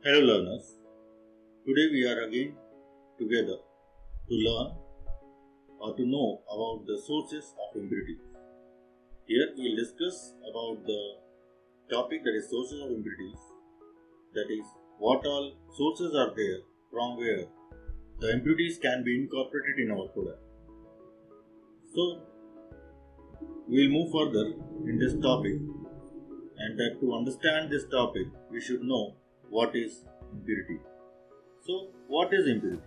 Hello learners, today we are again together to learn or to know about the sources of impurities. Here we will discuss about the topic that is sources of impurities, that is what all sources are there from where the impurities can be incorporated in our product. So we will move further in this topic, and that to understand this topic we should know what is impurity. So what is impurity?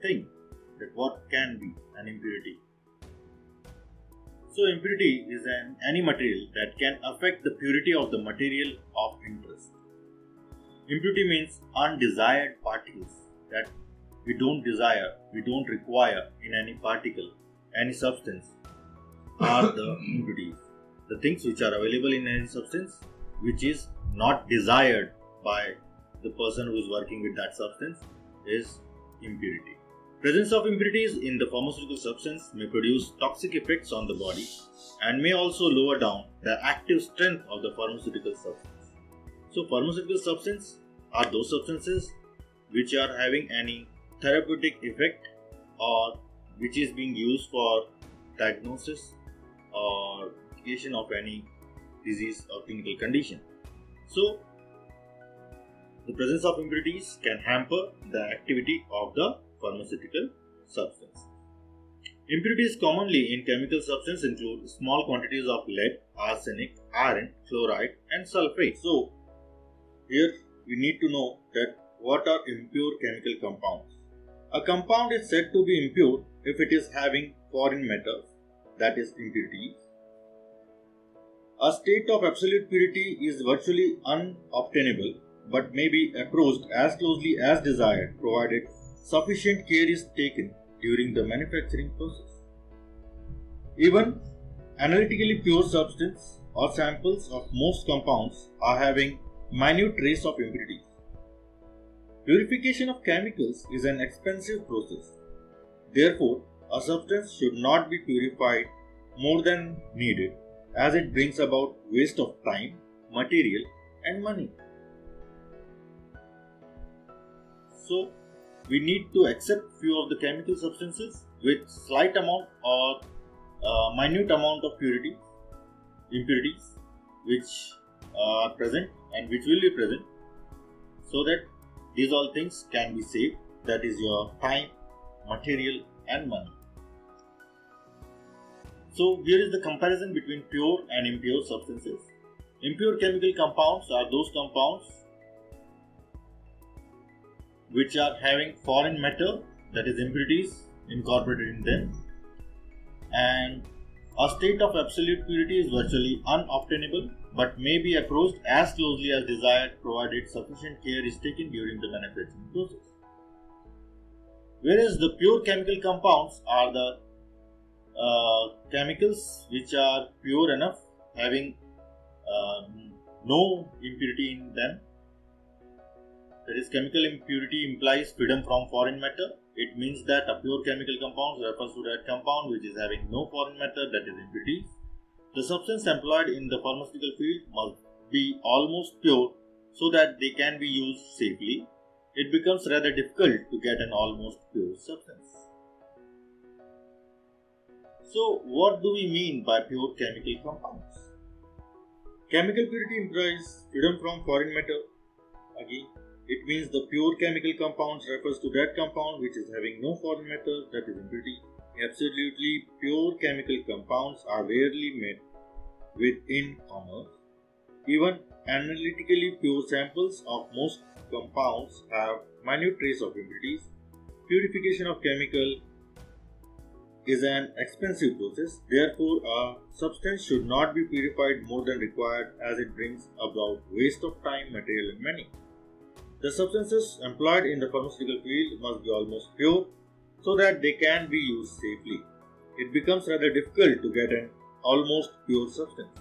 Think that what can be an impurity. So impurity is any material that can affect the purity of the material of interest. Impurity means undesired particles that we don't desire, we don't require in any particle, any substance are the impurities. The things which are available in any substance which is not desired by the person who is working with that substance is impurity. Presence of impurities in the pharmaceutical substance may produce toxic effects on the body and may also lower down the active strength of the pharmaceutical substance. So pharmaceutical substances are those substances which are having any therapeutic effect or which is being used for diagnosis or medication of any disease or clinical condition. So the presence of impurities can hamper the activity of the pharmaceutical substance. Impurities commonly in chemical substances include small quantities of lead, arsenic, iron, chloride and sulfate. So here we need to know that what are impure chemical compounds. A compound is said to be impure if it is having foreign metals, that is impurities. A state of absolute purity is virtually unobtainable but may be approached as closely as desired provided sufficient care is taken during the manufacturing process. Even analytically pure substance or samples of most compounds are having minute trace of impurities. Purification of chemicals is an expensive process. Therefore, a substance should not be purified more than needed as it brings about waste of time, material and money. So, we need to accept few of the chemical substances with slight amount or minute amount of impurities which are present and which will be present, so that these all things can be saved, that is your time, material and money. So here is the comparison between pure and impure substances. Impure chemical compounds are those compounds which are having foreign matter, that is impurities incorporated in them, and a state of absolute purity is virtually unobtainable but may be approached as closely as desired provided sufficient care is taken during the manufacturing process. Whereas the pure chemical compounds are the chemicals which are pure enough, having no impurity in them. That is, chemical impurity implies freedom from foreign matter. It means that a pure chemical compound refers to that compound which is having no foreign matter, that is impurities. The substance employed in the pharmaceutical field must be almost pure so that they can be used safely. It becomes rather difficult to get an almost pure substance. So what do we mean by pure chemical compounds? Chemical purity implies freedom from foreign matter. Again, it means the pure chemical compounds refers to that compound which is having no foreign matter, that is impurity. Absolutely pure chemical compounds are rarely met with in commerce. Even analytically pure samples of most compounds have minute trace of impurities. Purification of chemical is an expensive process. Therefore, a substance should not be purified more than required as it brings about waste of time, material and money. The substances employed in the pharmaceutical field must be almost pure so that they can be used safely. It becomes rather difficult to get an almost pure substance.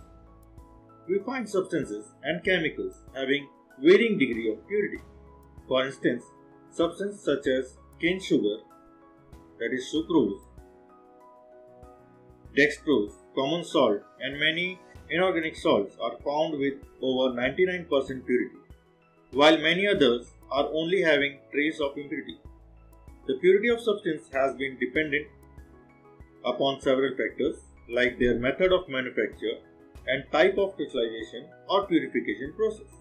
We find substances and chemicals having varying degree of purity. For instance, substances such as cane sugar, that is sucrose, dextrose, common salt and many inorganic salts are found with over 99% purity. while many others are only having trace of impurity. The purity of substance has been dependent upon several factors like their method of manufacture and type of crystallization or purification process.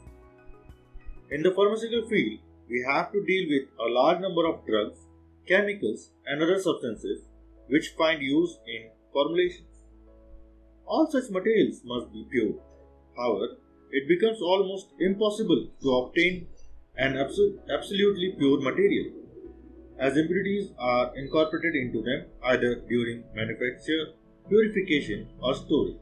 In the pharmaceutical field, we have to deal with a large number of drugs, chemicals, and other substances which find use in formulations. All such materials must be pure. However, it becomes almost impossible to obtain an absolutely pure material, as impurities are incorporated into them either during manufacture, purification, or storage.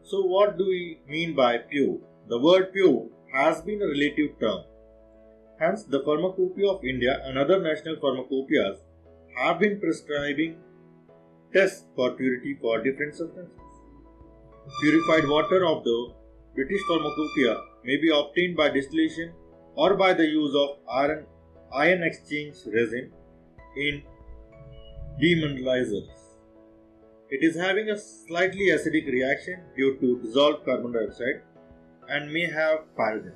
So, what do we mean by pure? The word pure has been a relative term. Hence, the Pharmacopoeia of India and other national pharmacopoeias have been prescribing tests for purity for different substances. Purified water of the British Pharmacopoeia may be obtained by distillation or by the use of ion exchange resin in demineralizers. It is having a slightly acidic reaction due to dissolved carbon dioxide and may have pyrogen.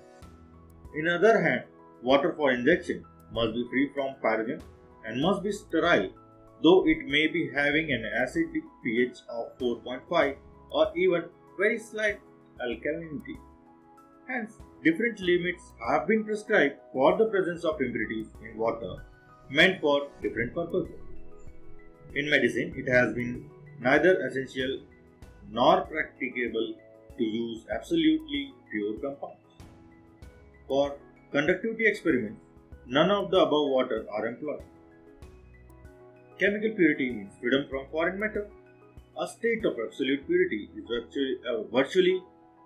On the other hand, water for injection must be free from pyrogen and must be sterile, though it may be having an acidic pH of 4.5 or even very slight alkalinity. Hence, different limits have been prescribed for the presence of impurities in water meant for different purposes. In medicine, it has been neither essential nor practicable to use absolutely pure compounds. For conductivity experiments, none of the above water are employed. Chemical purity means freedom from foreign matter. A state of absolute purity is virtually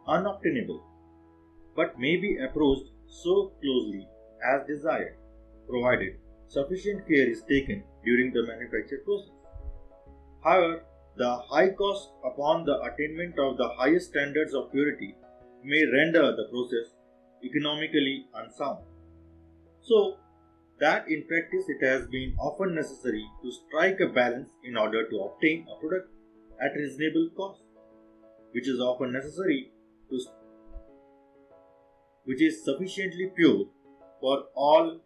unobtainable, but may be approached so closely as desired, provided sufficient care is taken during the manufacture process. However, the high cost upon the attainment of the highest standards of purity may render the process economically unsound. So, that in practice it has been often necessary to strike a balance in order to obtain a product at reasonable cost, which is often necessary to which is sufficiently pure for all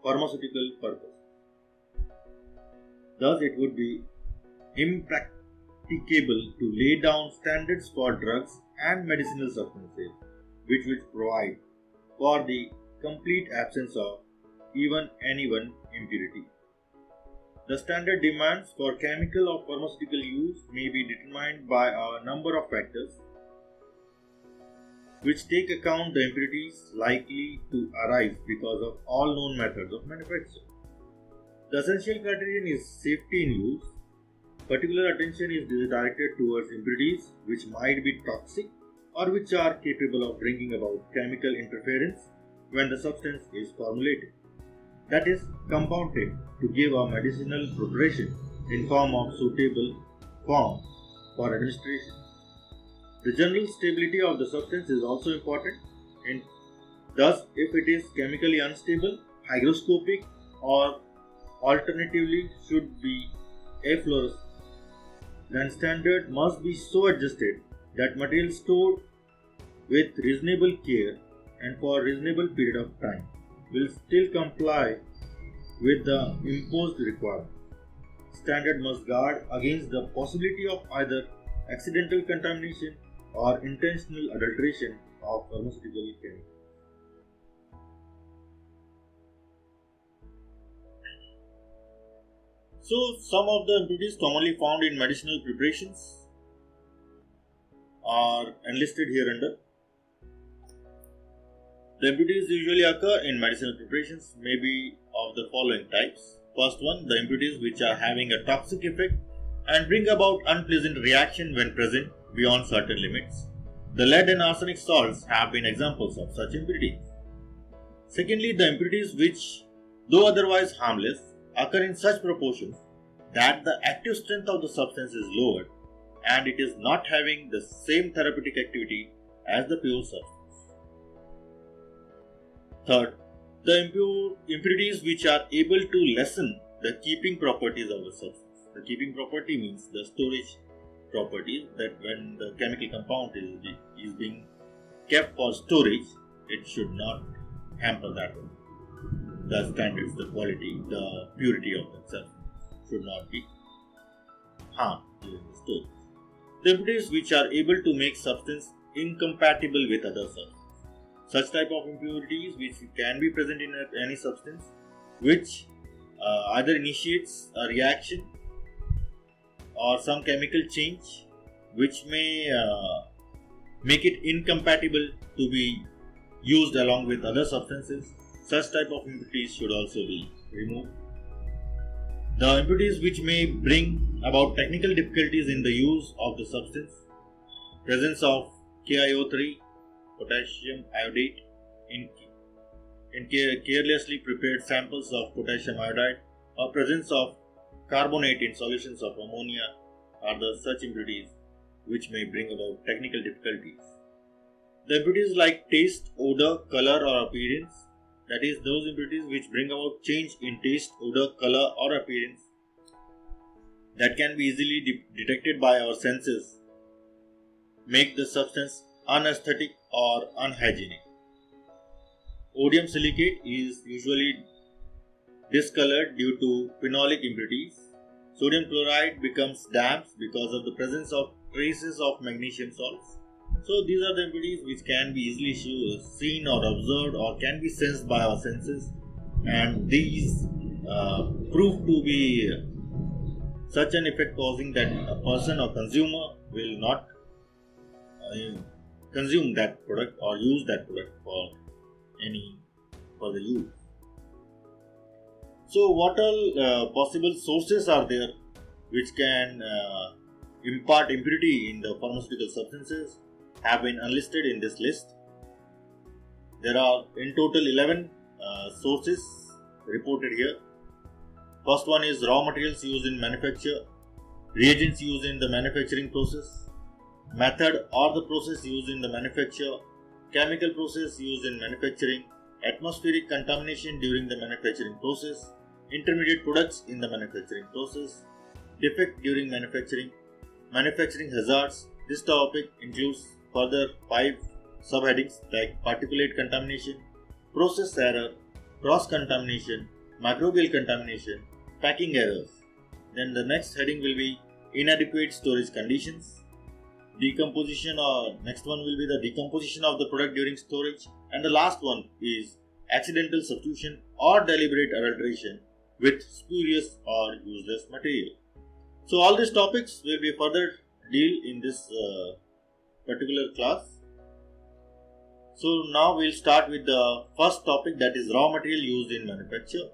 pharmaceutical purposes. Thus, it would be impracticable to lay down standards for drugs and medicinal substances which would provide for the complete absence of even any one impurity. The standard demands for chemical or pharmaceutical use may be determined by a number of factors which take account the impurities likely to arise because of all known methods of manufacture. The essential criterion is safety in use. Particular attention is directed towards impurities which might be toxic or which are capable of bringing about chemical interference when the substance is formulated, that is, compounded to give a medicinal preparation in form of suitable form for administration. The general stability of the substance is also important, and thus, if it is chemically unstable, hygroscopic, or alternatively should be efflorescent, then standard must be so adjusted that material stored with reasonable care and for a reasonable period of time will still comply with the imposed requirement. Standard must guard against the possibility of either accidental contamination or intentional adulteration of pharmaceutical chemicals. So, some of the impurities commonly found in medicinal preparations are enlisted here under. The impurities usually occur in medicinal preparations may be of the following types. First one, the impurities which are having a toxic effect and bring about unpleasant reaction when present beyond certain limits. The lead and arsenic salts have been examples of such impurities. Secondly, the impurities which, though otherwise harmless, occur in such proportions that the active strength of the substance is lowered and it is not having the same therapeutic activity as the pure substance. Third, the impurities which are able to lessen the keeping properties of the substance. The keeping property means the storage properties, that when the chemical compound is being kept for storage, it should not hamper that one. The standards, the quality, the purity of the substance should not be harmed during the storage. The impurities which are able to make substance incompatible with other substances. Such type of impurities which can be present in any substance, which either initiates a reaction or some chemical change which may make it incompatible to be used along with other substances. Such type of impurities should also be removed. The impurities which may bring about technical difficulties in the use of the substance, presence of KiO3, potassium iodide in carelessly prepared samples of potassium iodide, or presence of carbonate in solutions of ammonia are the such impurities which may bring about technical difficulties. The impurities like taste, odor, color or appearance, that is those impurities which bring about change in taste, odor, color or appearance that can be easily detected by our senses, make the substance unaesthetic or unhygienic. Odium silicate is usually discolored due to phenolic impurities. Sodium chloride becomes damp because of the presence of traces of magnesium salts. So these are the impurities which can be easily seen or observed or can be sensed by our senses, and these prove to be such an effect causing that a person or consumer will not consume that product or use that product for any further use. So what all possible sources are there which can impart impurity in the pharmaceutical substances have been unlisted in this list. There are in total 11 sources reported here. First one is raw materials used in manufacture, reagents used in the manufacturing process, method or the process used in the manufacture, chemical process used in manufacturing, atmospheric contamination during the manufacturing process, intermediate products in the manufacturing process, defect during manufacturing, manufacturing hazards. This topic includes further 5 subheadings like particulate contamination, process error, cross contamination, microbial contamination, packing errors. Then the next heading will be inadequate storage conditions, decomposition, or next one will be the decomposition of the product during storage, and the last one is accidental substitution or deliberate adulteration with spurious or useless material. So all these topics will be further deal in this particular class. So now we'll start with the first topic, that is raw material used in manufacture.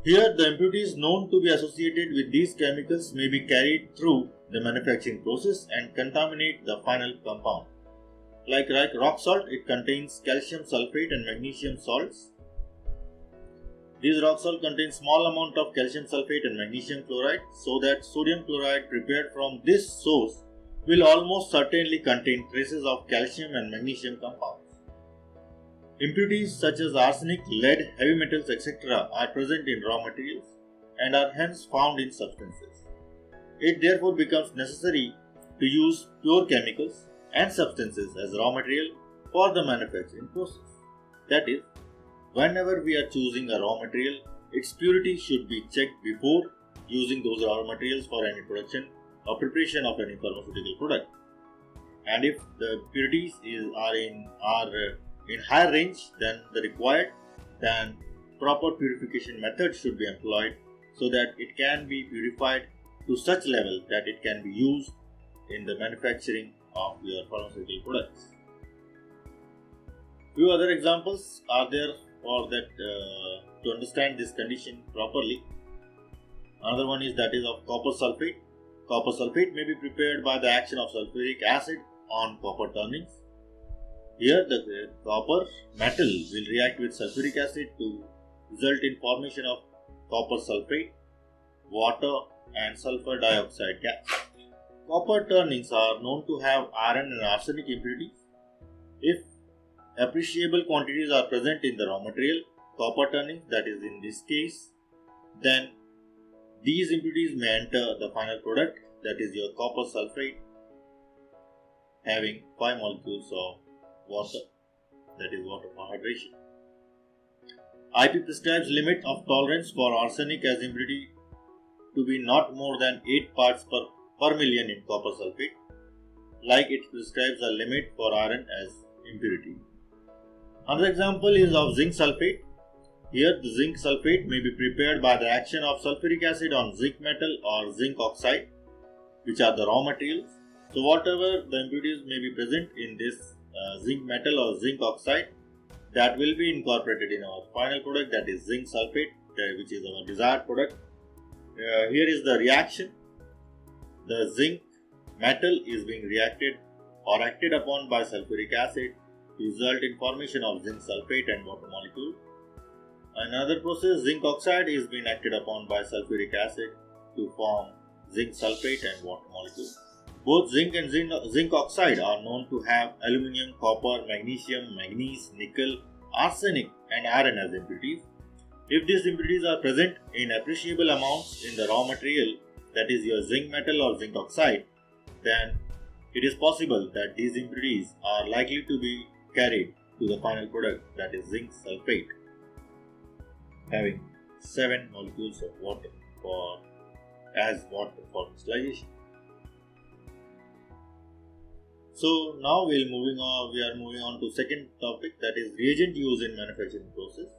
Here the impurities known to be associated with these chemicals may be carried through the manufacturing process and contaminate the final compound. Like rock salt, it contains calcium sulfate and magnesium salts. These rock salt contains small amount of calcium sulfate and magnesium chloride, so that sodium chloride prepared from this source will almost certainly contain traces of calcium and magnesium compounds. Impurities such as arsenic, lead, heavy metals, etc. are present in raw materials and are hence found in substances. It therefore becomes necessary to use pure chemicals and substances as raw material for the manufacturing process. That is, whenever we are choosing a raw material, its purity should be checked before using those raw materials for any production or preparation of any pharmaceutical product. And if the purities are in higher range than the required, then proper purification methods should be employed so that it can be purified to such level that it can be used in the manufacturing of your pharmaceutical products. Few other examples are there for that to understand this condition properly. Another one is that is of copper sulfate. Copper sulfate may be prepared by the action of sulfuric acid on copper turnings. Here the copper metal will react with sulfuric acid to result in formation of copper sulfate, water and sulfur dioxide gas. Copper turnings are known to have iron and arsenic impurities. If appreciable quantities are present in the raw material, copper turnings, that is in this case, then these impurities may enter the final product, that is your copper sulfate having 5 molecules of water. that is water for hydration. IP prescribes limit of tolerance for arsenic as impurity to be not more than 8 parts per million in copper sulfate, like it prescribes a limit for iron as impurity. Another example is of zinc sulfate. Here the zinc sulfate may be prepared by the action of sulfuric acid on zinc metal or zinc oxide, which are the raw materials. So whatever the impurities may be present in this zinc metal or zinc oxide, that will be incorporated in our final product, that is zinc sulfate, which is our desired product. Here is the reaction. The zinc metal is being reacted or acted upon by sulfuric acid to result in formation of zinc sulfate and water molecule. Another process, zinc oxide, is being acted upon by sulfuric acid to form zinc sulfate and water molecule. Both zinc and zinc oxide are known to have aluminium, copper, magnesium, manganese, nickel, arsenic and iron as impurities. If these impurities are present in appreciable amounts in the raw material, that is your zinc metal or zinc oxide, then it is possible that these impurities are likely to be carried to the final product, that is zinc sulfate, having 7 molecules of water as water for crystallization. So now we are moving on to second topic, that is reagent used in manufacturing process.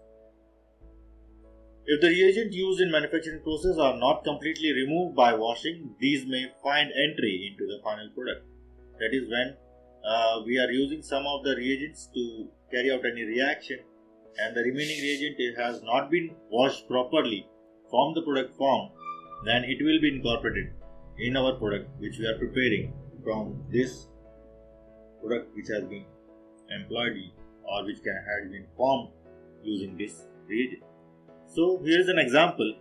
If the reagent used in manufacturing process are not completely removed by washing, these may find entry into the final product. That is when we are using some of the reagents to carry out any reaction and the remaining reagent has not been washed properly from the product form, then it will be incorporated in our product which we are preparing from this product which has been employed or which has been formed using this reagent. So here is an example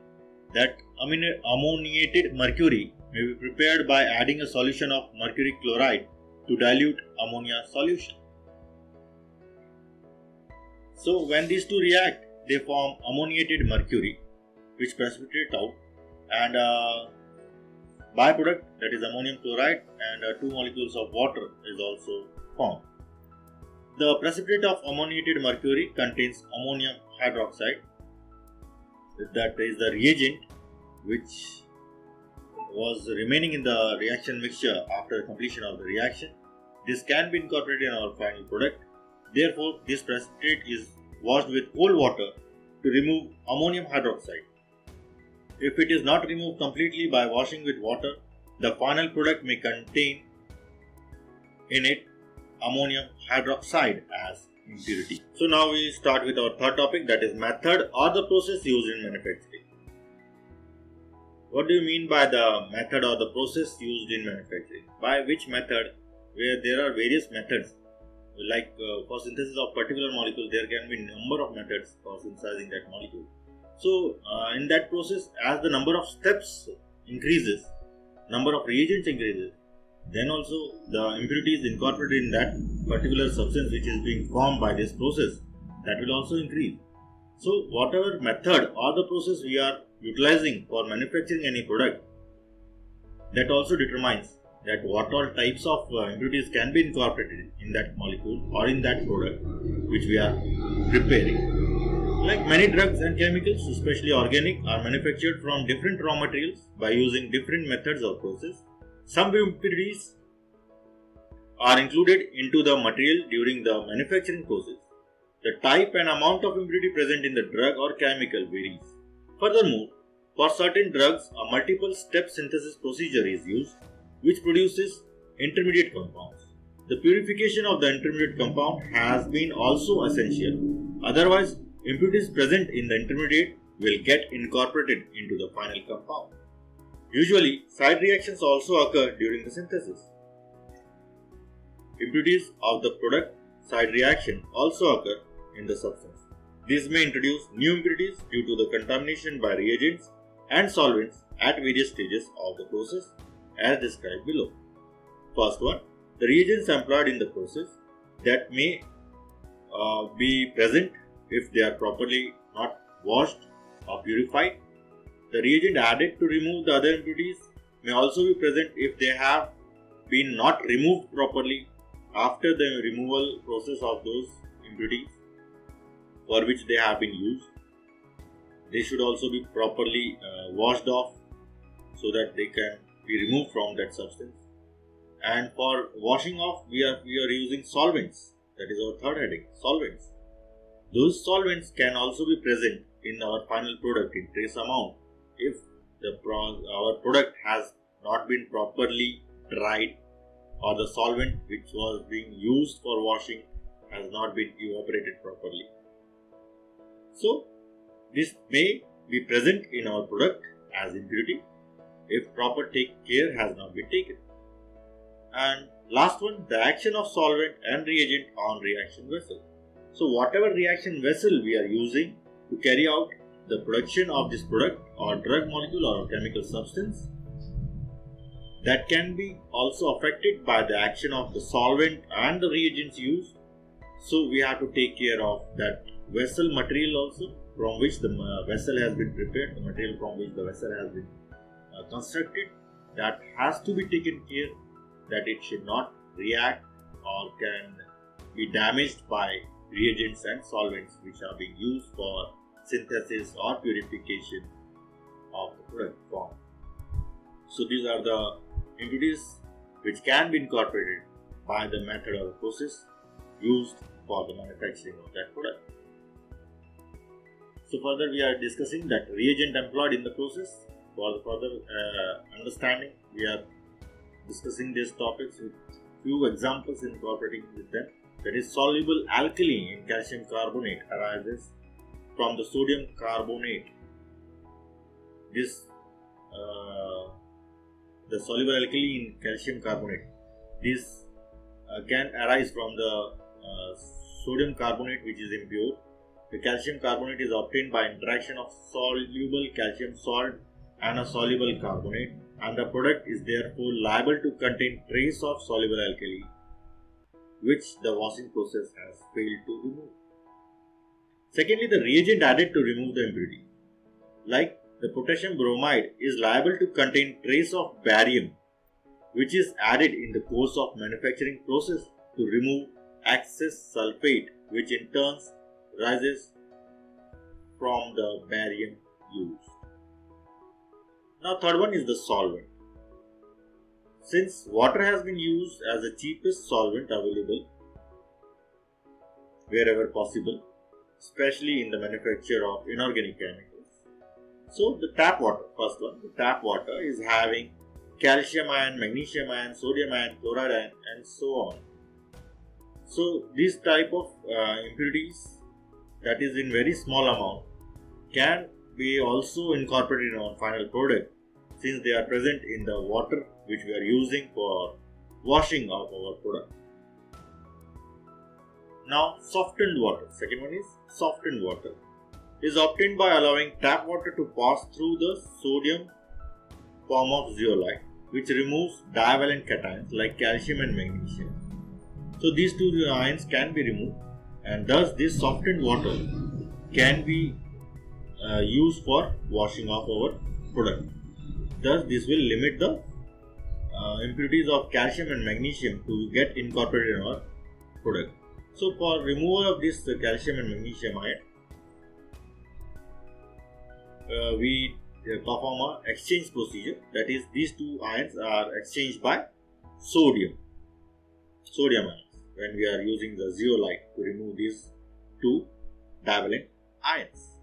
that ammoniated mercury may be prepared by adding a solution of mercury chloride to dilute ammonia solution. So when these two react, they form ammoniated mercury which precipitate out, and byproduct, that is ammonium chloride, and 2 molecules of water is also formed. The precipitate of ammoniated mercury contains ammonium hydroxide, that is the reagent which was remaining in the reaction mixture after completion of the reaction. This can be incorporated in our final product. Therefore, this precipitate is washed with cold water to remove ammonium hydroxide. If it is not removed completely by washing with water, the final product may contain in it ammonium hydroxide as impurity. So now we start with our third topic, that is method or the process used in manufacturing. What do you mean by the method or the process used in manufacturing? By which method? Where there are various methods, like for synthesis of particular molecule, there can be number of methods for synthesizing that molecule. So in that process, as the number of steps increases, number of reagents increases, then also the impurities incorporated in that particular substance which is being formed by this process, that will also increase. So whatever method or the process we are utilizing for manufacturing any product, that also determines that what all types of impurities can be incorporated in that molecule or in that product which we are preparing. Like many drugs and chemicals, especially organic, are manufactured from different raw materials by using different methods or process. Some impurities are included into the material during the manufacturing process. The type and amount of impurity present in the drug or chemical varies. Furthermore, for certain drugs, a multiple step synthesis procedure is used, which produces intermediate compounds. The purification of the intermediate compound has been also essential. Otherwise, impurities present in the intermediate will get incorporated into the final compound. Usually, side reactions also occur during the synthesis. Impurities of the product side reaction also occur in the substance. These may introduce new impurities due to the contamination by reagents and solvents at various stages of the process, as described below. First one, the reagents employed in the process that may be present if they are properly not washed or purified. The reagent added to remove the other impurities may also be present if they have been not removed properly after the removal process of those impurities for which they have been used. They should also be properly washed off so that they can be removed from that substance. And for washing off, we are using solvents. That is our third heading, solvents. Those solvents can also be present in our final product in trace amount if our product has not been properly dried, or the solvent which was being used for washing has not been evaporated properly. So, this may be present in our product as impurity if proper care has not been taken. And last one, the action of solvent and reagent on reaction vessel. So whatever reaction vessel we are using to carry out the production of this product or drug molecule or chemical substance, that can be also affected by the action of the solvent and the reagents used. So we have to take care of that vessel material also, from which the vessel has been prepared, the material from which the vessel has been constructed. That has to be taken care that it should not react or can be damaged by reagents and solvents which are being used for synthesis or purification of the product form. So these are the impurities which can be incorporated by the method or process used for the manufacturing of that product. So further we are discussing that reagent employed in the process. For the further understanding, we are discussing these topics with few examples incorporating with them. That is, soluble alkali in calcium carbonate arises from the sodium carbonate. The soluble alkali in calcium carbonate, this can arise from the sodium carbonate which is impure. The calcium carbonate is obtained by interaction of soluble calcium salt and a soluble carbonate, and the product is therefore liable to contain trace of soluble alkali which the washing process has failed to remove. Secondly, the reagent added to remove the impurity, like the potassium bromide, is liable to contain trace of barium which is added in the course of manufacturing process to remove excess sulfate, which in turn rises from the barium used. Now third one is the solvent. Since water has been used as the cheapest solvent available wherever possible, especially in the manufacture of inorganic chemicals, so the tap water, first one, the tap water is having calcium ion, magnesium ion, sodium ion, chloride ion, and so on. So these type of impurities, that is in very small amount, can be also incorporated in our final product, since they are present in the water which we are using for washing of our product. Now softened water, second one is softened water, is obtained by allowing tap water to pass through the sodium form of zeolite, which removes divalent cations like calcium and magnesium. So these two ions can be removed, and thus this softened water can be used for washing off our product. Thus this will limit the impurities of calcium and magnesium to get incorporated in our product. So for removal of this calcium and magnesium ion, we perform a exchange procedure. That is, these two ions are exchanged by sodium ions when we are using the zeolite to remove these two divalent ions.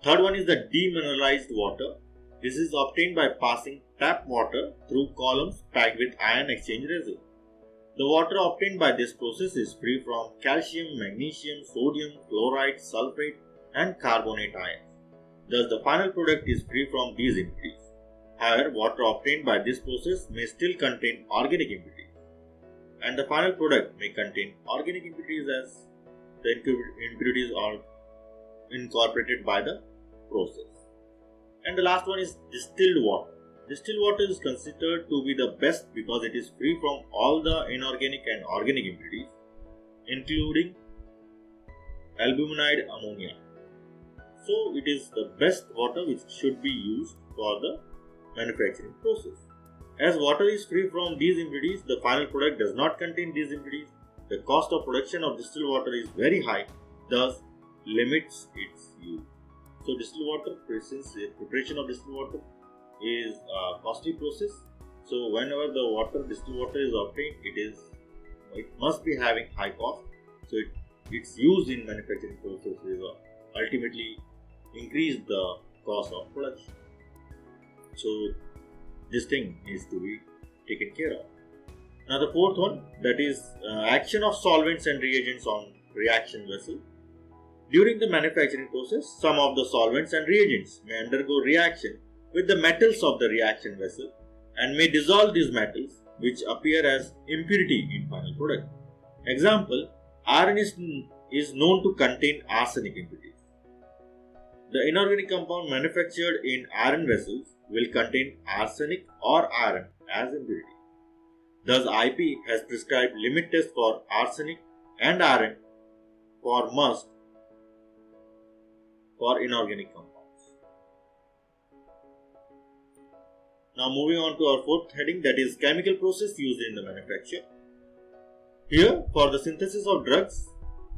Third one is the demineralized water. This is obtained by passing tap water through columns packed with ion exchange resin. The water obtained by this process is free from calcium, magnesium, sodium, chloride, sulfate, and carbonate ions. Thus, the final product is free from these impurities. However, water obtained by this process may still contain organic impurities, and the final product may contain organic impurities as the impurities are incorporated by the process. And the last one is distilled water. Distilled water is considered to be the best because it is free from all the inorganic and organic impurities, including albuminide ammonia. So it is the best water which should be used for the manufacturing process. As water is free from these impurities, the final product does not contain these impurities, the cost of production of distilled water is very high, thus limits its use. So distilled water, since the preparation of distilled water is a costly process, so whenever the distilled water is obtained, it must be having high cost. So its use in manufacturing process is ultimately increase the cost of production. So this thing needs to be taken care of. Now the fourth one, that is action of solvents and reagents on reaction vessel. During the manufacturing process, some of the solvents and reagents may undergo reaction with the metals of the reaction vessel and may dissolve these metals, which appear as impurity in final product. Example, iron is known to contain arsenic impurities. The inorganic compound manufactured in iron vessels will contain arsenic or iron as impurity. Thus, IP has prescribed limit test for arsenic and iron for must for inorganic compounds. Now moving on to our fourth heading, that is chemical process used in the manufacture. Here, for the synthesis of drugs,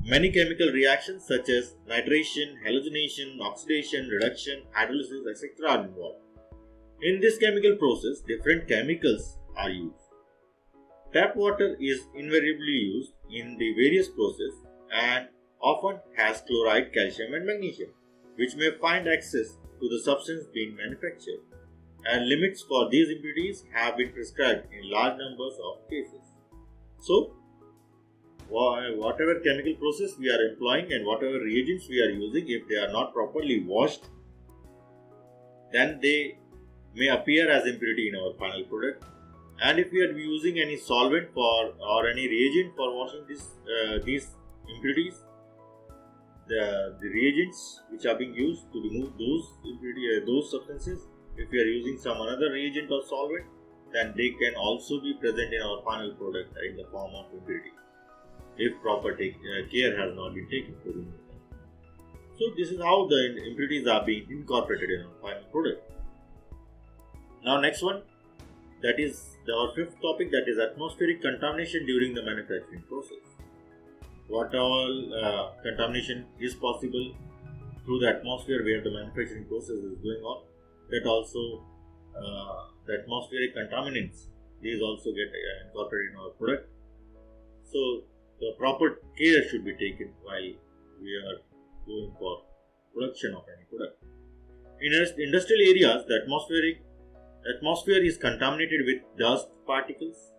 many chemical reactions such as nitration, halogenation, oxidation, reduction, hydrolysis, etc. are involved. In this chemical process, different chemicals are used. Tap water is invariably used in the various processes and often has chloride, calcium and magnesium, which may find access to the substance being manufactured, and limits for these impurities have been prescribed in large numbers of cases. So, whatever chemical process we are employing and whatever reagents we are using, if they are not properly washed, then they may appear as impurity in our final product. And if we are using any solvent or any reagent for washing these impurities, the reagents which are being used to remove those substances, if we are using some another reagent or solvent, then they can also be present in our final product in the form of impurity, if proper care has not been taken to remove them. So this is how the impurities are being incorporated in our final product. Now next one, that is our fifth topic, that is atmospheric contamination during the manufacturing process. What all contamination is possible through the atmosphere where the manufacturing process is going on, that also the atmospheric contaminants, these also get incorporated in our product. So the proper care should be taken while we are going for production of any product. In industrial areas, the atmosphere is contaminated with dust particles,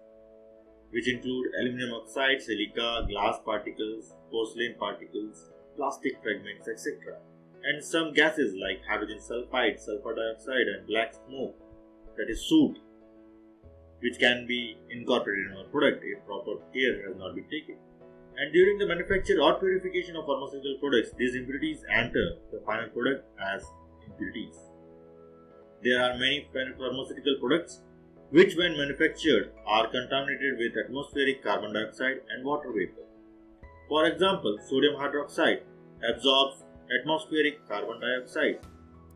which include aluminum oxide, silica, glass particles, porcelain particles, plastic fragments, etc. And some gases like hydrogen sulfide, sulfur dioxide and black smoke, that is soot, which can be incorporated in our product if proper care has not been taken. And during the manufacture or purification of pharmaceutical products, these impurities enter the final product as impurities. There are many pharmaceutical products which, when manufactured, are contaminated with atmospheric carbon dioxide and water vapor. For example, sodium hydroxide absorbs atmospheric carbon dioxide,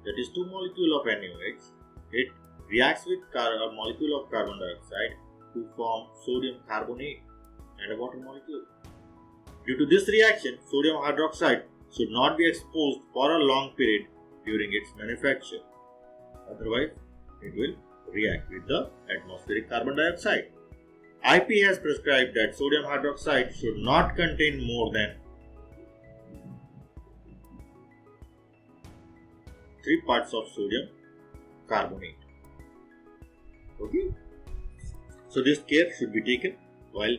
that is 2 molecules of NaOH. It reacts with a molecule of carbon dioxide to form sodium carbonate and a water molecule. Due to this reaction, sodium hydroxide should not be exposed for a long period during its manufacture. Otherwise, it will react with the atmospheric carbon dioxide. IP has prescribed that sodium hydroxide should not contain more than 3 parts of sodium carbonate. Okay. So this care should be taken while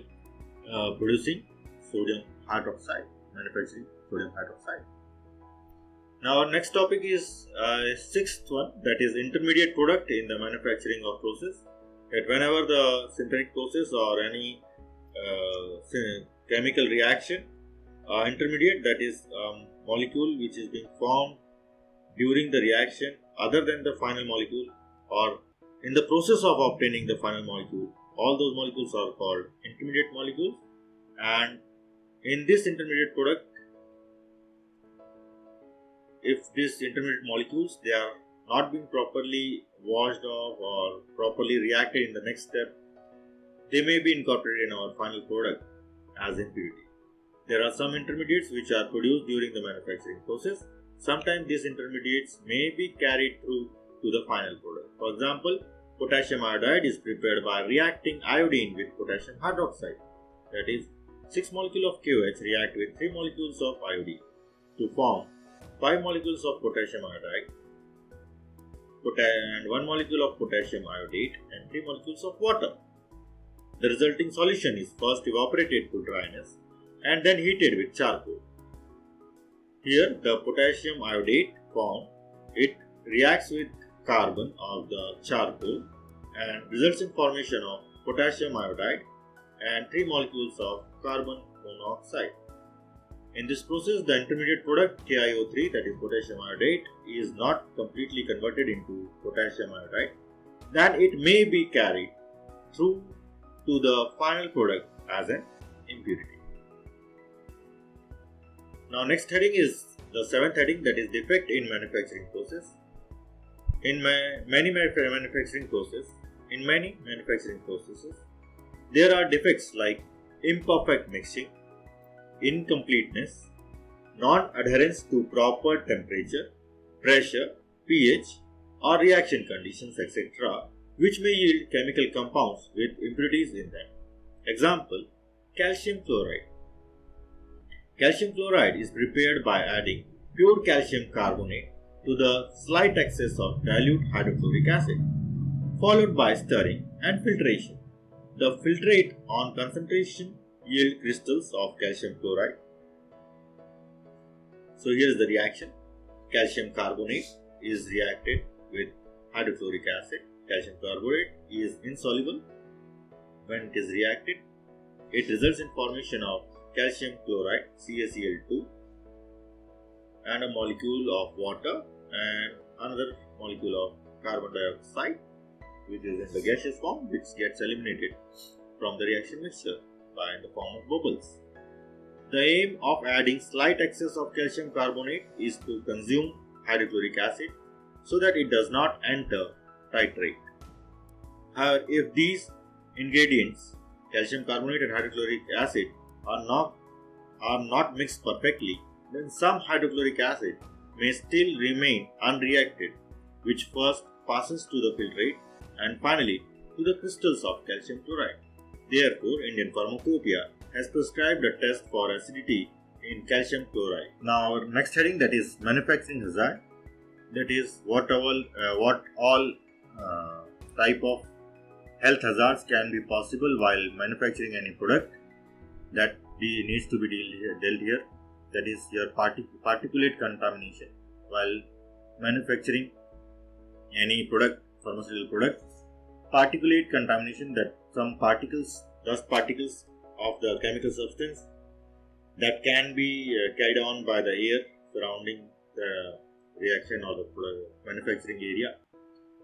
producing sodium hydroxide, manufacturing sodium hydroxide. Now our next topic is sixth one, that is intermediate product in the manufacturing of process. That whenever the synthetic process or any chemical reaction, intermediate, that is molecule which is being formed during the reaction other than the final molecule or in the process of obtaining the final molecule, all those molecules are called intermediate molecules. And in this intermediate product, if these intermediate molecules, they are not being properly washed off or properly reacted in the next step, they may be incorporated in our final product. as impurity. There are some intermediates which are produced during the manufacturing process. Sometimes these intermediates may be carried through to the final product. For example, potassium iodide is prepared by reacting iodine with potassium hydroxide. That is, 6 molecules of KOH react with 3 molecules of iodine to form 5 molecules of potassium iodide and 1 molecule of potassium iodate and 3 molecules of water. The resulting solution is first evaporated to dryness and then heated with charcoal. Here, the potassium iodate formed, it reacts with carbon of the charcoal and results in formation of potassium iodide and 3 molecules of carbon monoxide. In this process, the intermediate product KiO3, that is potassium iodate, is not completely converted into potassium iodide. Then it may be carried through to the final product as an impurity. Now next heading is the 7th heading, that is defect in manufacturing process. In many manufacturing processes, there are defects like imperfect mixing, incompleteness, non-adherence to proper temperature, pressure, pH or reaction conditions, etc., which may yield chemical compounds with impurities in them. Example, calcium chloride. Calcium chloride is prepared by adding pure calcium carbonate to the slight excess of dilute hydrochloric acid, followed by stirring and filtration. The filtrate on concentration yield crystals of calcium chloride. So here is the reaction. Calcium carbonate is reacted with hydrochloric acid. Calcium carbonate is insoluble. When it is reacted, it results in formation of calcium chloride CaCl2 and a molecule of water and another molecule of carbon dioxide, which is in the gaseous form, which gets eliminated from the reaction mixture by the form of bubbles. The aim of adding slight excess of calcium carbonate is to consume hydrochloric acid so that it does not enter titrate. However, if these ingredients, calcium carbonate and hydrochloric acid, are not mixed perfectly, then some hydrochloric acid may still remain unreacted, which first passes to the filtrate and finally to the crystals of calcium chloride. Therefore, Indian Pharmacopoeia has prescribed a test for acidity in calcium chloride. Now, our next heading, that is manufacturing hazard, that is what all type of health hazards can be possible while manufacturing any product that needs to be dealt here. That is your particulate contamination while manufacturing any product, pharmaceutical product. Particulate contamination, that some particles, dust particles of the chemical substance that can be carried on by the air surrounding the reaction or the manufacturing area,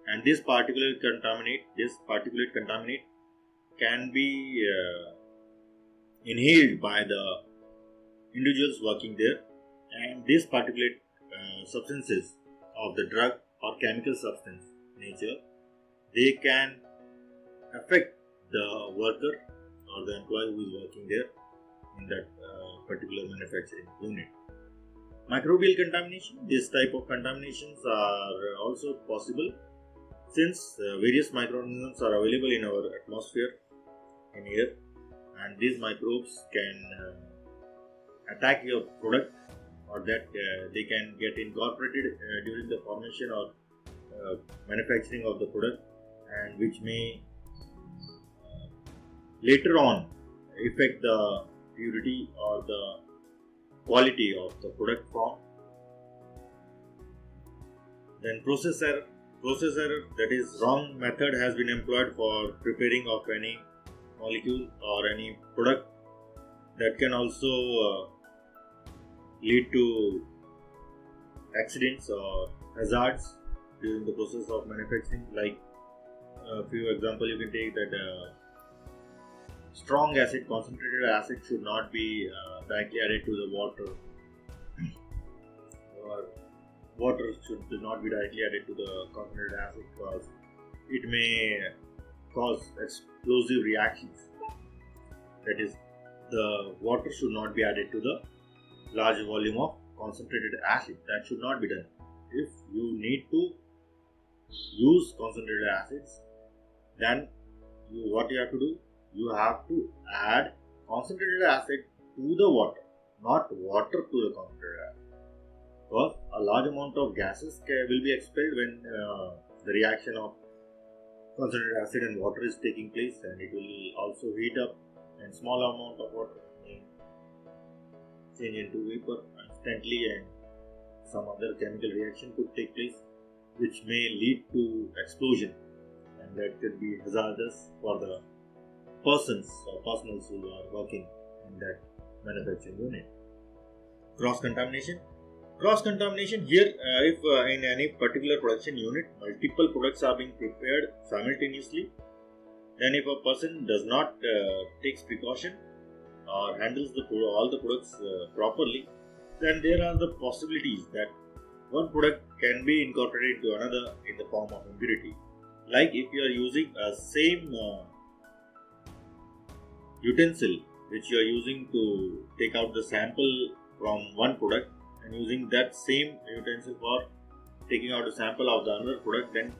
and this particulate contaminate can be inhaled by the individuals working there, and these particulate substances of the drug or chemical substance nature, they can affect the worker or the employee who is working there in that particular manufacturing unit. Microbial contamination, this type of contaminations are also possible since various microorganisms are available in our atmosphere, in air, and these microbes can attack your product, or that they can get incorporated during the formation or manufacturing of the product, and which may later on affect the purity or the quality of the product form. Then process error, that is wrong method has been employed for preparing of any molecule or any product, that can also lead to accidents or hazards during the process of manufacturing. Like a few examples you can take, that strong acid, concentrated acid should not be directly added to the water, or water should not be directly added to the concentrated acid, because it may cause explosive reactions. That is, the water should not be added to the large volume of concentrated acid. That should not be done. If you need to use concentrated acids, then what you have to do, you have to add concentrated acid to the water, not water to the concentrated acid. Because a large amount of gases will be expelled when the reaction of concentrated acid and water is taking place, and it will also heat up, and small amount of water may change into vapor instantly, and some other chemical reaction could take place which may lead to explosion, and that could be hazardous for the persons or personals who are working in that manufacturing unit. Cross-contamination. Cross-contamination here, if in any particular production unit multiple products are being prepared simultaneously, then if a person does not takes precaution or handles all the products properly, then there are the possibilities that one product can be incorporated into another in the form of impurity. Like if you are using a same utensil which you are using to take out the sample from one product, and using that same utensil for taking out a sample of the another product, then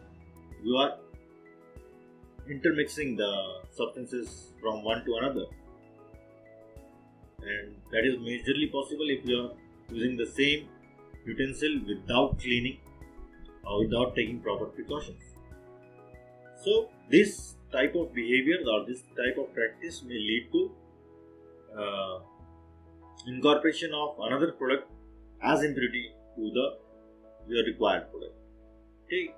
you are intermixing the substances from one to another, and that is majorly possible if you are using the same utensil without cleaning or without taking proper precautions. So this type of behavior or this type of practice may lead to incorporation of another product as impurity to the your required product. Okay,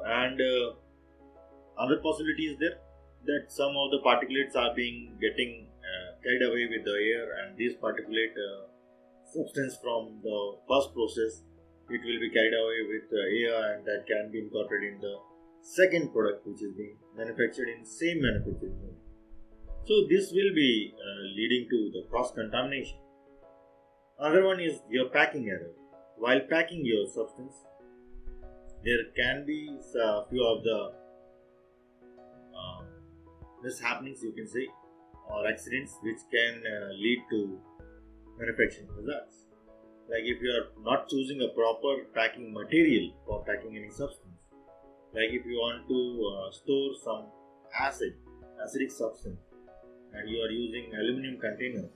and other possibility is there that some of the particulates are getting carried away with the air, and this particulate substance from the first process, it will be carried away with the air, and that can be incorporated in the second product which is being manufactured in same manufacturing unit. So this will be leading to the cross contamination. Another one is your packing error. While packing your substance, there can be a few of the mishappenings, you can say, or accidents which can lead to manufacturing hazards. Like if you are not choosing a proper packing material for packing any substance, like if you want to store some acidic substance, and you are using aluminum container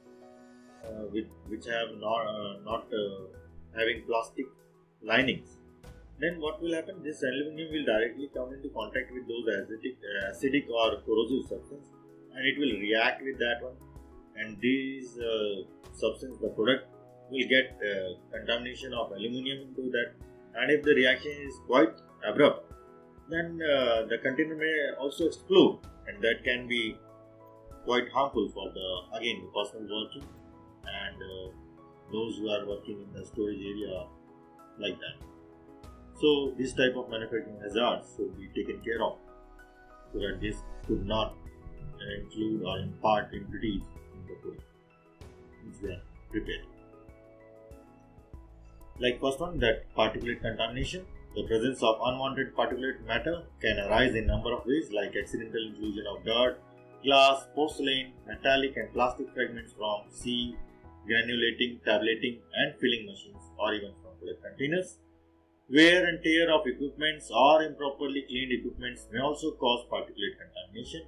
which have not having plastic linings, then what will happen? This aluminum will directly come into contact with those acidic or corrosive substance, and it will react with that one, and these substance, the product, will get contamination of aluminum into that, and if the reaction is quite abrupt, then the container may also explode, and that can be quite harmful for the person working and those who are working in the storage area like that. So this type of manufacturing hazards should be taken care of so that this could not include or impart impurities in the product which they are prepared. Like first one, that particulate contamination. The presence of unwanted particulate matter can arise in number of ways, like accidental inclusion of dirt, glass, porcelain, metallic and plastic fragments from sieve, granulating, tablating and filling machines, or even from product containers. Wear and tear of equipments or improperly cleaned equipments may also cause particulate contamination.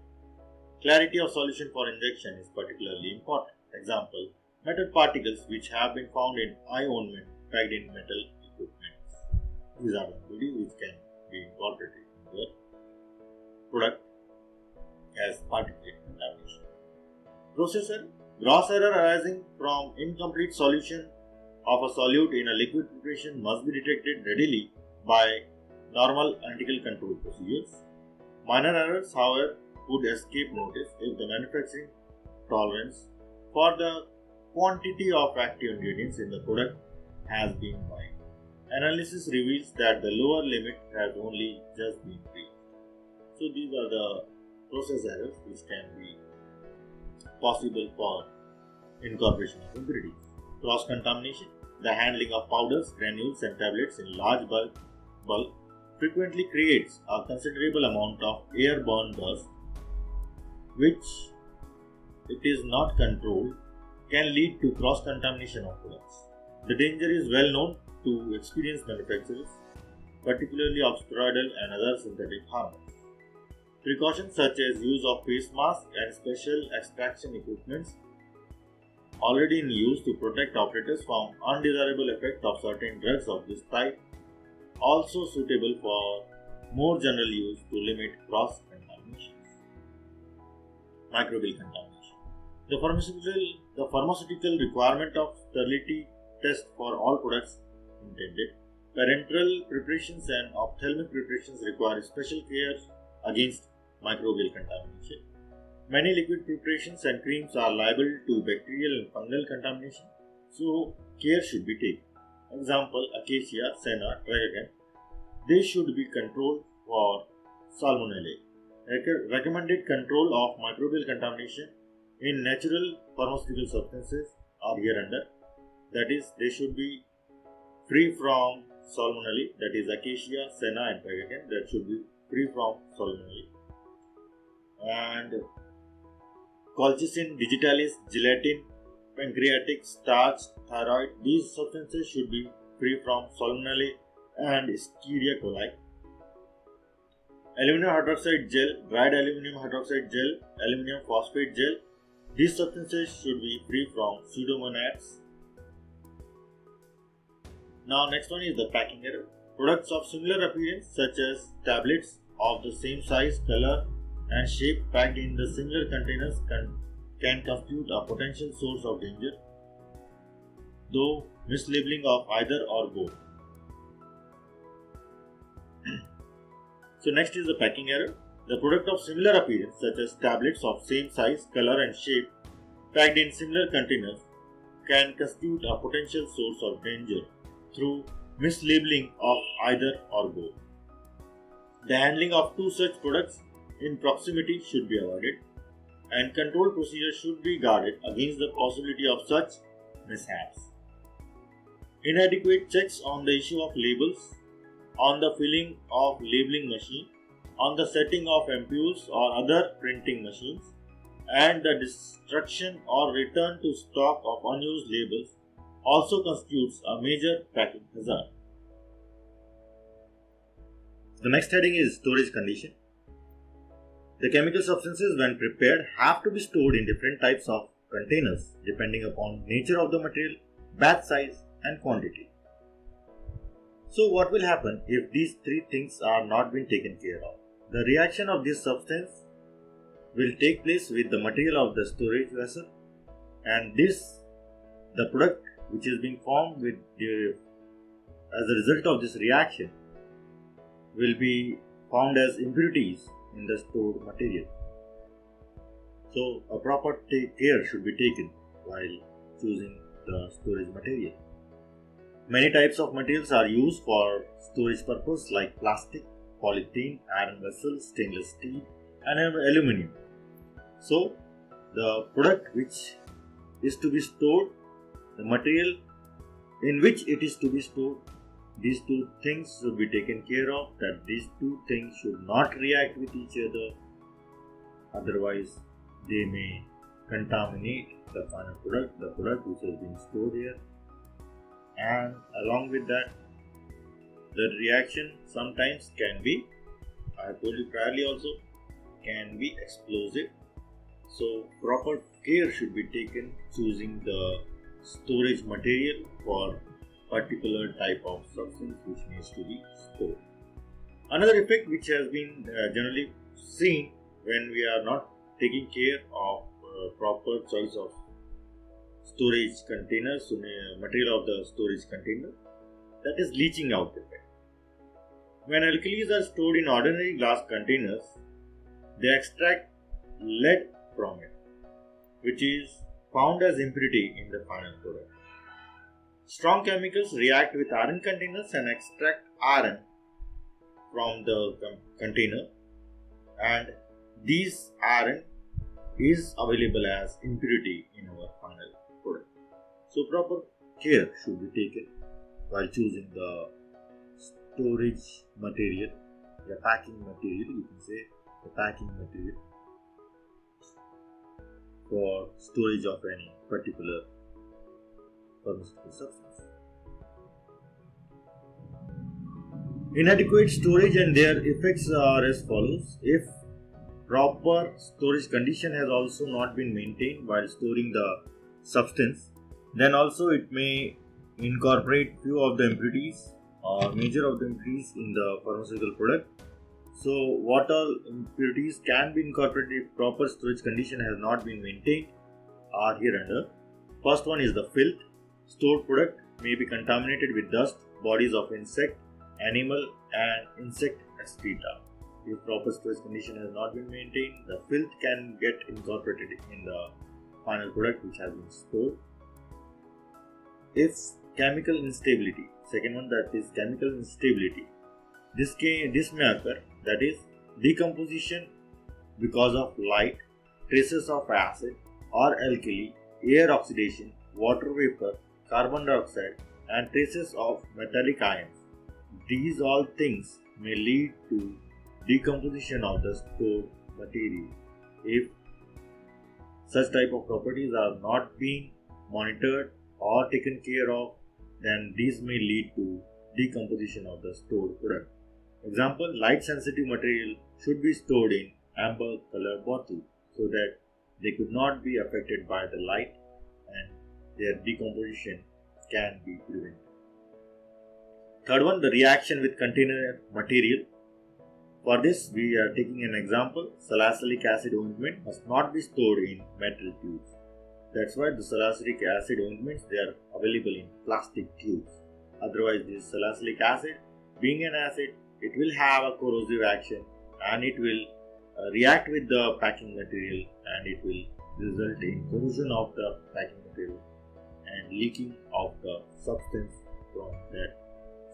Clarity of solution for injection is particularly important. Example, metal particles which have been found in eye ointment packed in metal equipments. These are the impurities which can be incorporated in the product as particulate contamination. Process error. Gross error arising from incomplete solution of a solute in a liquid preparation must be detected readily by normal analytical control procedures. Minor errors, however, would escape notice if the manufacturing tolerance for the quantity of active ingredients in the product has been wide. Analysis reveals that the lower limit has only just been reached. So these are the process errors which can be possible for incorporation of impurities. Cross-contamination. The handling of powders, granules and tablets in large bulk frequently creates a considerable amount of airborne dust which it is not controlled, can lead to cross-contamination of products. The danger is well known to experienced manufacturers, particularly of steroidal and other synthetic hormones. Precautions such as use of face masks and special extraction equipments already in use to protect operators from undesirable effects of certain drugs of this type, also suitable for more general use to limit cross-contamination. Microbial contamination. The pharmaceutical requirement of sterility test for all products intended. Parenteral preparations and ophthalmic preparations require special care against microbial contamination. Many liquid preparations and creams are liable to bacterial and fungal contamination, so care should be taken. Example: Acacia, Senna, Tragacan. They should be controlled for salmonella. Recommended control of microbial contamination in natural pharmaceutical substances are hereunder. That is, they should be free from salmonella. That is, Acacia, Senna, and Tragacan. That should be free from salmonella. And colchicine, digitalis, gelatin, pancreatic, starch, thyroid. These substances should be free from salmonella and Escherichia coli. Aluminum hydroxide gel, dried aluminum hydroxide gel, aluminum phosphate gel. These substances should be free from pseudomonads. Now next one is the packing error. Products of similar appearance such as tablets of the same size, color and shape packed in the similar containers can constitute a potential source of danger, though mislabeling of either or both. So next is the packing error. The product of similar appearance such as tablets of same size, color and shape packed in similar containers can constitute a potential source of danger through mislabeling of either or both. The handling of two such products in proximity should be avoided, and control procedures should be guarded against the possibility of such mishaps. Inadequate checks on the issue of labels, on the filling of labeling machine, on the setting of ampules or other printing machines, and the destruction or return to stock of unused labels also constitutes a major packing hazard. The next heading is storage condition. The chemical substances, when prepared, have to be stored in different types of containers depending upon nature of the material, batch size and quantity. So what will happen if these three things are not being taken care of? The reaction of this substance will take place with the material of the storage vessel, and the product which is being formed as a result of this reaction will be found as impurities in the stored material. So a proper care should be taken while choosing the storage material. Many types of materials are used for storage purpose like plastic, polythene, iron vessels, stainless steel and aluminium. So the product which is to be stored, the material in which it is to be stored, these two things should be taken care of, that these two things should not react with each other, otherwise they may contaminate the final product, the product which has been stored here. And along with that, the reaction sometimes can be, I have told you priorly also, can be explosive. So proper care should be taken choosing the storage material for particular type of substance which needs to be stored. Another effect which has been generally seen when we are not taking care of proper choice of storage containers, material of the storage container, that is leaching out effect. When alkalis are stored in ordinary glass containers, they extract lead from it, which is found as impurity in the final product. Strong chemicals react with iron containers and extract iron from the container, and this iron is available as impurity in our final product. So proper care should be taken while choosing the storage material, the packing material, you can say the packing material. for storage of any particular pharmaceutical substance. Inadequate storage and their effects are as follows. If proper storage condition has also not been maintained while storing the substance, then also it may incorporate few of the impurities or major of the impurities in the pharmaceutical product. So what all impurities can be incorporated if proper storage condition has not been maintained are here under. First one is the filth. Stored product may be contaminated with dust, bodies of insect, animal and insect excreta. If proper storage condition has not been maintained, the filth can get incorporated in the final product which has been stored. If chemical instability, second one, that is chemical instability. This may occur, that is decomposition because of light, traces of acid or alkali, air oxidation, water vapor, carbon dioxide and traces of metallic ions. These all things may lead to decomposition of the stored material. If such type of properties are not being monitored or taken care of, then these may lead to decomposition of the stored product. Example, light sensitive material should be stored in amber color bottle so that they could not be affected by the light and their decomposition can be prevented. Third one, the reaction with container material. For this, we are taking an example. Salicylic acid ointment must not be stored in metal tubes. That's why the salicylic acid ointments, they are available in plastic tubes. Otherwise, this salicylic acid, being an acid, it will have a corrosive action and it will react with the packing material and it will result in corrosion of the packing material and leaking of the substance from that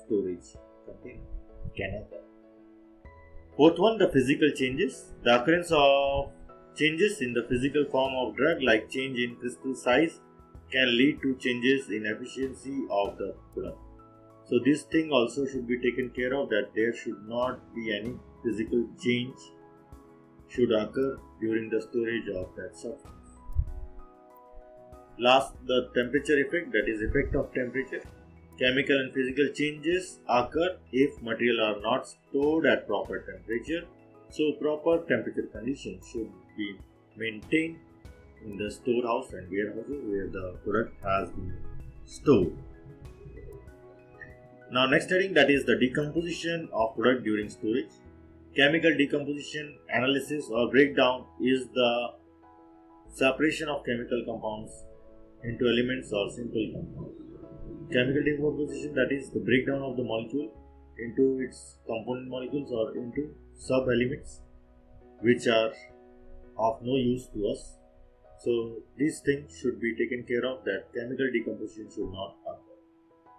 storage container can occur. Fourth one, the physical changes. The occurrence of changes in the physical form of drug like change in crystal size can lead to changes in efficiency of the product. So this thing also should be taken care of, that there should not be any physical change should occur during the storage of that substance. Last, the temperature effect, that is effect of temperature. Chemical and physical changes occur if material are not stored at proper temperature. So proper temperature conditions should be maintained in the storehouse and warehouses where the product has been stored. Now next heading, that is the decomposition of product during storage. Chemical decomposition, analysis or breakdown is the separation of chemical compounds into elements or simple compounds. Chemical decomposition, that is the breakdown of the molecule into its component molecules or into sub-elements which are of no use to us. So these things should be taken care of, that chemical decomposition should not occur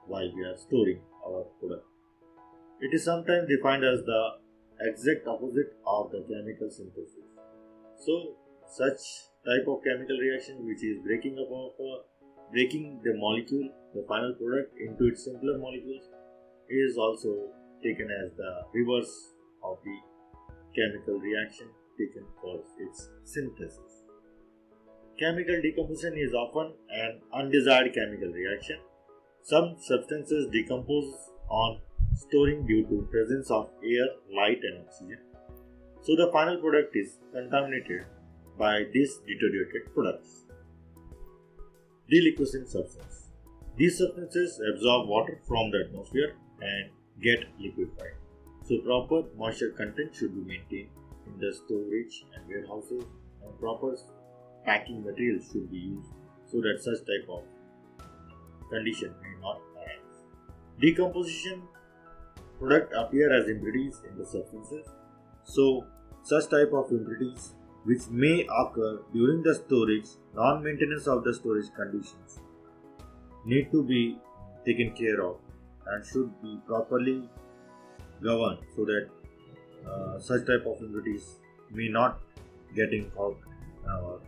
while we are storing our product. It is sometimes defined as the exact opposite of the chemical synthesis. So such type of chemical reaction which is breaking the molecule, the final product, into its simpler molecules is also taken as the reverse of the chemical reaction taken for its synthesis. Chemical decomposition is often an undesired chemical reaction. Some substances decompose on storing due to presence of air, light and oxygen. So the final product is contaminated by these deteriorated products. Deliquescent substance. These substances absorb water from the atmosphere and get liquefied. So proper moisture content should be maintained in the storage and warehouses, and proper packing materials should be used so that such type of condition may not arise. Decomposition product appear as impurities in the substances. So such type of impurities which may occur during the storage, non-maintenance of the storage conditions need to be taken care of and should be properly governed so that such type of impurities may not get involved in our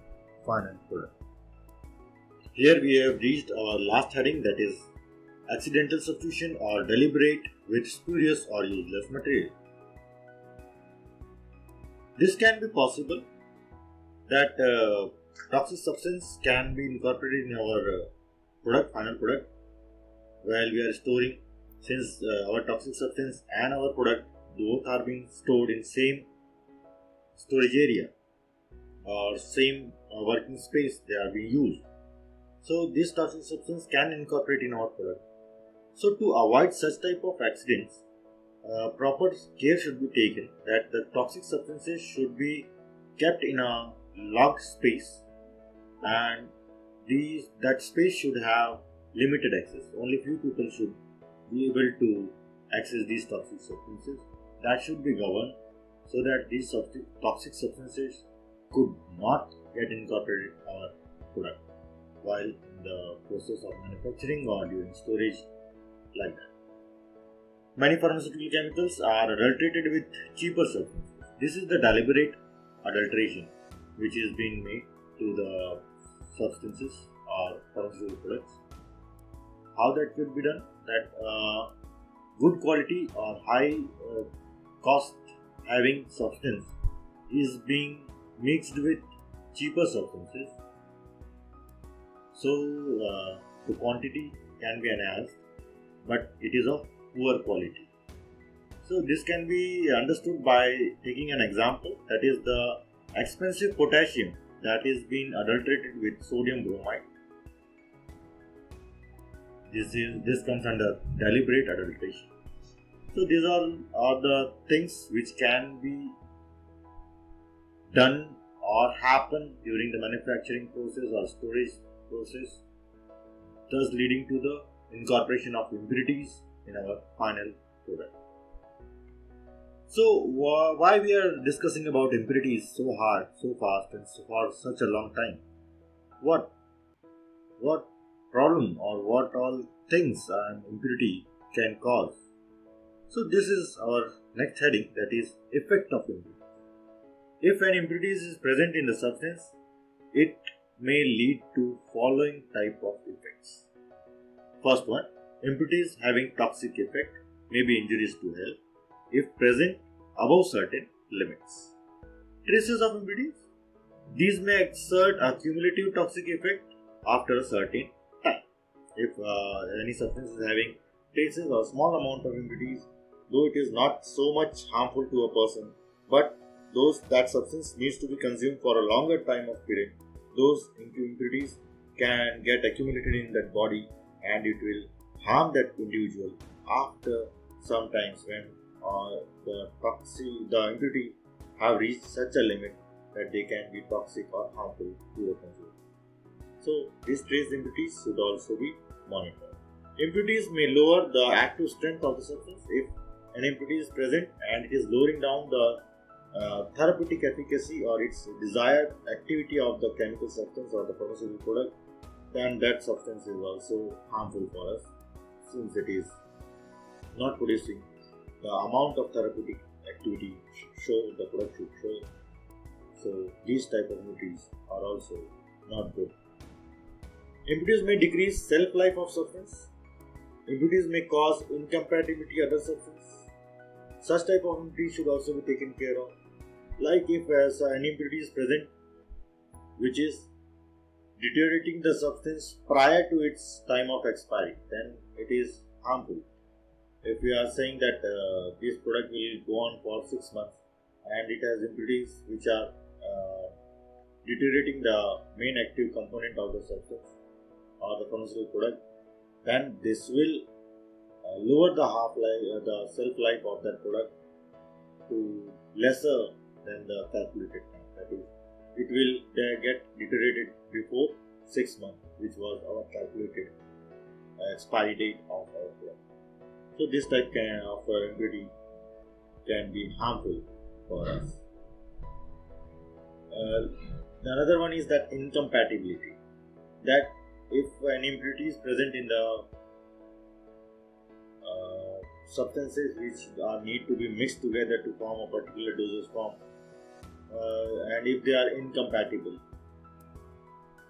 final product. Here we have reached our last heading, that is accidental substitution or deliberate with spurious or useless material. This can be possible that toxic substance can be incorporated in our final product, while we are storing, since our toxic substance and our product both are being stored in same storage area or same working space, they are being used. So this toxic substance can incorporate in our product. So to avoid such type of accidents, proper care should be taken that the toxic substances should be kept in a locked space, and that space should have limited access. Only few people should be able to access these toxic substances. That should be governed so that these toxic substances could not get incorporated in our product while in the process of manufacturing or during storage, like that. Many pharmaceutical chemicals are adulterated with cheaper substances. This is the deliberate adulteration which is being made to the substances or pharmaceutical products. How that could be done? That good quality or high cost having substance is being mixed with cheaper substances, so the quantity can be enhanced, but it is of poor quality. So this can be understood by taking an example, that is the expensive potassium that is being adulterated with sodium bromide. This comes under deliberate adulteration. So these are the things which can be done or happen during the manufacturing process or storage process, thus leading to the incorporation of impurities in our final product. So why we are discussing about impurities so hard, so fast, and for such a long time? What problem or what all things an impurity can cause? So this is our next heading, that is effect of impurity. If an impurity is present in the substance, it may lead to following type of effects. First one, impurities having toxic effect may be injurious to health if present above certain limits. Traces of impurities. These may exert a cumulative toxic effect after a certain time. If any substance is having traces or small amount of impurities, though it is not so much harmful to a person, but that substance needs to be consumed for a longer time of period, those impurities can get accumulated in that body and it will harm that individual after sometimes when the impurity have reached such a limit that they can be toxic or harmful to the consumer. So these trace impurities should also be monitored. Impurities may lower the active strength of the substance. If an impurity is present and it is lowering down the therapeutic efficacy or its desired activity of the chemical substance or the pharmaceutical product, then that substance is also harmful for us, since it is not producing the amount of therapeutic activity the product should show. So these type of impurities are also not good. Impurities may decrease shelf life of substance. Impurities may cause incompatibility with other substance. Such type of impurities should also be taken care of. Like if an impurity is present which is deteriorating the substance prior to its time of expiry, then it is harmful. If we are saying that this product will go on for 6 months and it has impurities which are deteriorating the main active component of the substance or the pharmaceutical product, then this will lower the half-life, the shelf life of that product to lesser than the calculated time. That is, it will get deteriorated before 6 months, which was our calculated expiry date of our product. So this type of impurity can be harmful for us. Another one is that incompatibility. That if an impurity is present in the substances which need to be mixed together to form a particular dosage form, and if they are incompatible,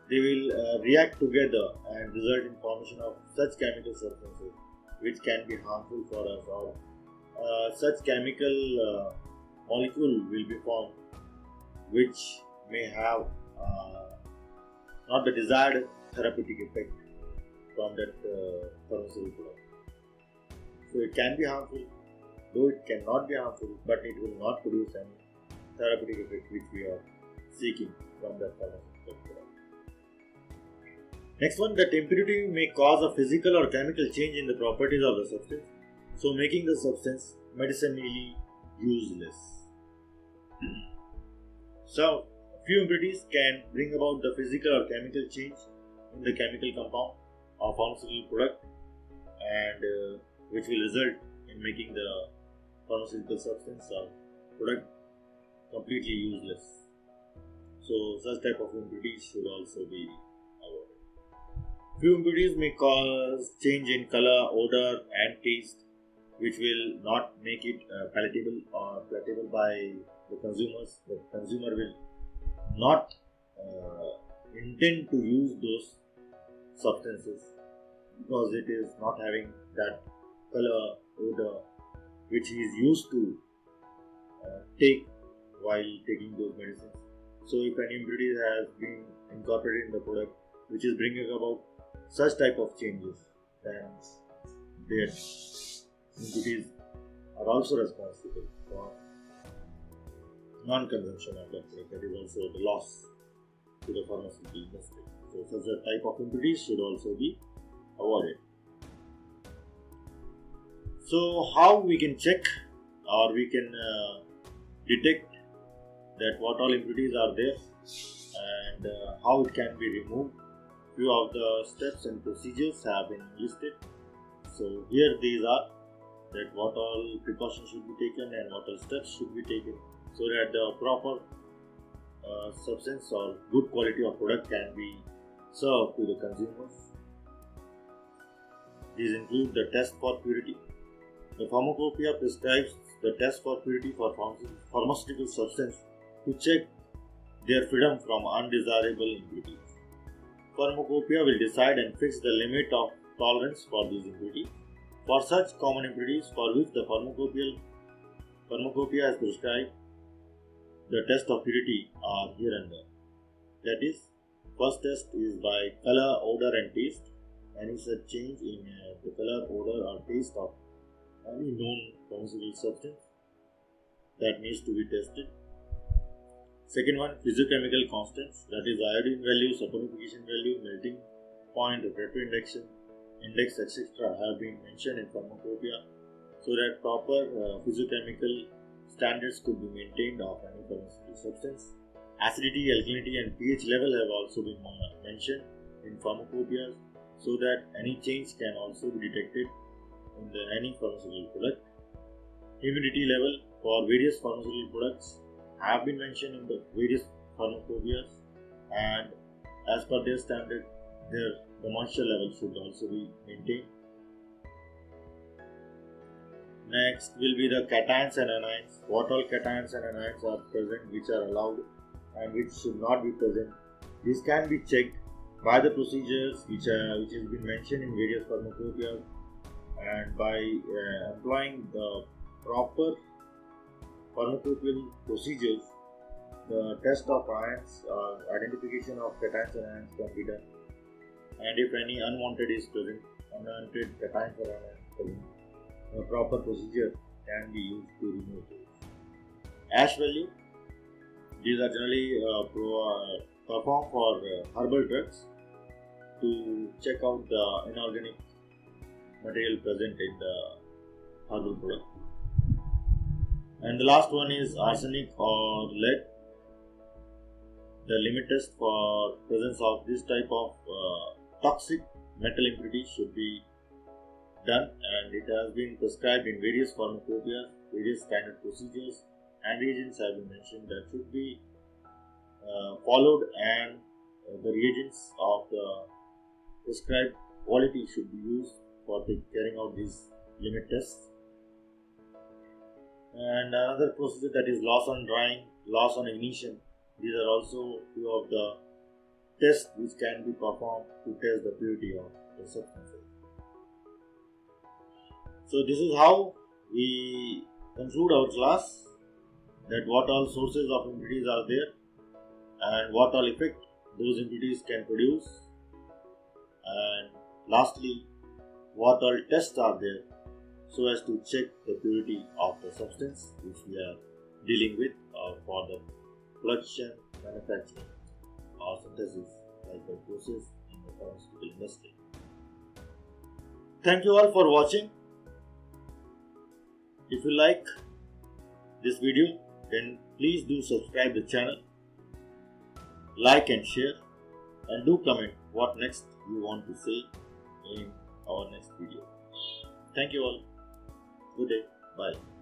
they will react together and result in formation of such chemical substances which can be harmful for us, or such chemical molecule will be formed which may have not the desired therapeutic effect from that pharmaceutical product. So it can be harmful, though it cannot be harmful, but it will not produce any therapeutic effect which we are seeking from that pharmaceutical product. Next one, that impurity may cause a physical or chemical change in the properties of the substance, so making the substance medicinally useless. So, few impurities can bring about the physical or chemical change in the chemical compound of pharmaceutical product, and which will result in making the pharmaceutical substance or product completely useless. So, such type of impurities should also be avoided. Few impurities may cause change in color, odor, and taste, which will not make it palatable by the consumers. The consumer will not intend to use those substances because it is not having that color, odor which he is used to take while taking those medicines. So if an impurity has been incorporated in the product which is bringing about such type of changes, then their impurities are also responsible for non-consumption of that product. That is also the loss to the pharmaceutical industry. So such a type of impurities should also be avoided. So how we can check or we can detect that what all impurities are there and how it can be removed. Few of the steps and procedures have been listed. So here these are, that what all precautions should be taken and what all steps should be taken so that the proper substance or good quality of product can be served to the consumers. These include the test for purity. The pharmacopoeia prescribes the test for purity for pharmaceutical substance to check their freedom from undesirable impurities. Pharmacopoeia will decide and fix the limit of tolerance for these impurities. For such common impurities for which the pharmacopoeia has prescribed, the test of purity are hereunder. That is, first test is by color, odor and taste. Any such change in the color, odor or taste of any known pharmaceutical substance, that needs to be tested. Second one, physiochemical constants, that is iodine value, saponification value, melting point, refractory index, etc. have been mentioned in pharmacopoeia so that proper physiochemical standards could be maintained of any pharmaceutical substance. Acidity, alkalinity and pH level have also been mentioned in pharmacopoeia so that any change can also be detected in any pharmaceutical product. Humidity level for various pharmaceutical products have been mentioned in the various pharmacopoeias, and as per their standard, the moisture level should also be maintained. Next will be the cations and anions. What all cations and anions are present, which are allowed and which should not be present. This can be checked by the procedures which has been mentioned in various pharmacopoeias, and by employing the proper pharmacopoeial procedures, the test of ions or identification of cations and anions can be done. And if any unwanted is present, unwanted cations or anions present, a proper procedure can be used to remove those. Ash value, these are generally performed for herbal drugs to check out the inorganic material present in the herbal product. And the last one is arsenic or lead. The limit test for presence of this type of toxic metal impurity should be done, and it has been prescribed in various pharmacopoeias. Various standard procedures and reagents have been mentioned that should be followed, and the reagents of the prescribed quality should be used for carrying out these limit tests. And another procedure, that is loss on drying, loss on ignition. These are also few of the tests which can be performed to test the purity of the substances. So this is how we conclude our class, that what all sources of impurities are there and what all effect those impurities can produce, and lastly, what all tests are there so as to check the purity of the substance which we are dealing with for the production, manufacturing or synthesis like the process in the pharmaceutical industry. Thank you all for watching. If you like this video, then please do subscribe the channel, like and share, and do comment what next you want to say in our next video. Thank you all. Good day. Bye.